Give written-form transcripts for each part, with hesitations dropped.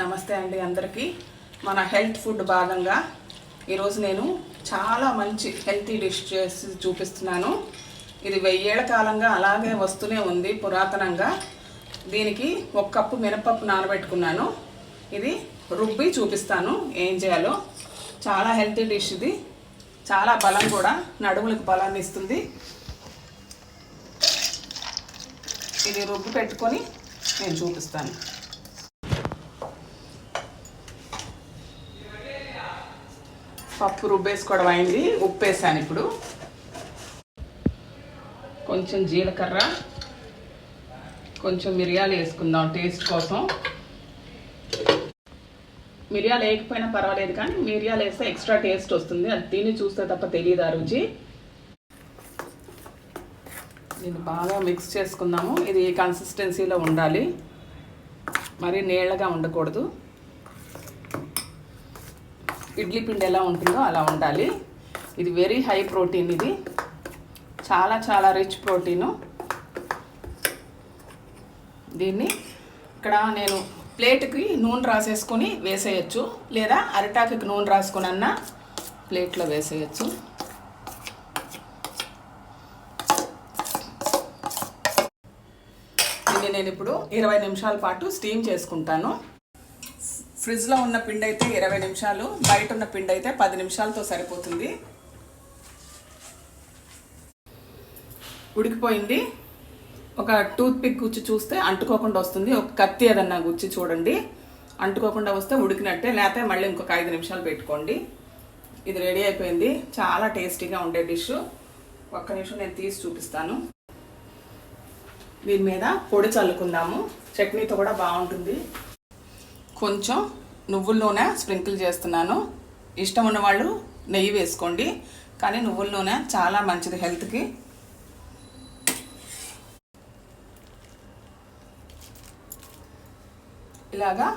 నమస్తే అండి అందరికీ. మన హెల్త్ ఫుడ్ భాగంగా ఈరోజు నేను చాలా మంచి హెల్తీ డిష్ చేసి చూపిస్తున్నాను. ఇది 1000 ఏళ్ల కాలంగా అలాగే వస్తూనే ఉంది పురాతనంగా. దీనికి 1 కప్పు మినపప్పు నానబెట్టుకున్నాను. ఇది రుబ్బి చూపిస్తాను ఏం చేయాలో. చాలా హెల్తీ డిష్ ఇది. చాలా బలం కూడా, నడుములకు బలాన్ని ఇస్తుంది. ఇది రుబ్బి పెట్టుకొని నేను చూపిస్తాను. పప్పు రుబ్బేసుకోవడం అయింది. ఉప్పు వేసాను. ఇప్పుడు కొంచెం జీలకర్ర, కొంచెం మిరియాలు వేసుకుందాం టేస్ట్ కోసం. మిరియాలు వేయకపోయినా పర్వాలేదు, కానీ మిరియాలు వేస్తే ఎక్స్ట్రా టేస్ట్ వస్తుంది. అది తిని చూస్తే తప్ప తెలియదు ఆ రుచి. దీన్ని బాగా మిక్స్ చేసుకుందాము. ఇది ఈ కన్సిస్టెన్సీలో ఉండాలి, మరి నీళ్ళగా ఉండకూడదు. ఇడ్లీ పిండి ఎలా ఉంటుందో అలా ఉండాలి. ఇది వెరీ హై ప్రోటీన్. ఇది చాలా చాలా రిచ్ ప్రోటీను. దీన్ని ఇక్కడ నేను ప్లేట్కి నూనె రాసేసుకొని వేసేయచ్చు, లేదా అరిటాకుకి నూనె రాసుకొని అన్న ప్లేట్లో వేసేయచ్చు. దీన్ని నేను ఇప్పుడు 20 నిమిషాల పాటు స్టీమ్ చేసుకుంటాను. ఫ్రిడ్జ్లో ఉన్న పిండి అయితే 20 నిమిషాలు, బయట ఉన్న పిండి అయితే 10 నిమిషాలతో సరిపోతుంది. ఉడికిపోయింది. ఒక టూత్ పిక్ గుచ్చి చూస్తే అంటుకోకుండా వస్తుంది. ఒక కత్తి ఏదన్నా గుచ్చి చూడండి, అంటుకోకుండా వస్తే ఉడికినట్టే. లేకపోతే మళ్ళీ ఇంకొక 5 నిమిషాలు పెట్టుకోండి. ఇది రెడీ అయిపోయింది. చాలా టేస్టీగా ఉండే డిష్. ఒక్క నిమిషం నేను తీసి చూపిస్తాను. దీని మీద పొడి చల్లుకుందాము. చట్నీతో కూడా బాగుంటుంది. కొంచెం నువ్వుల నూనె స్ప్రింకిల్ చేస్తున్నాను. ఇష్టం ఉన్నవాళ్ళు నెయ్యి వేసుకోండి, కానీ నువ్వుల నూనె చాలా మంచిది హెల్త్కి. ఇలాగా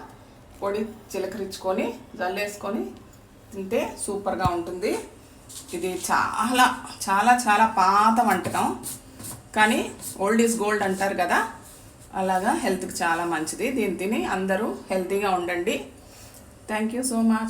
పొడి చిలకరించుకొని జల్లేసుకొని తింటే సూపర్గా ఉంటుంది. ఇది చాలా చాలా చాలా పాత వంటకం, కానీ ఓల్డ్ ఈజ్ గోల్డ్ అంటారు కదా, అలాగా హెల్త్కి చాలా మంచిది. దీన్ని తిని అందరూ హెల్తీగా ఉండండి. Thank you so much.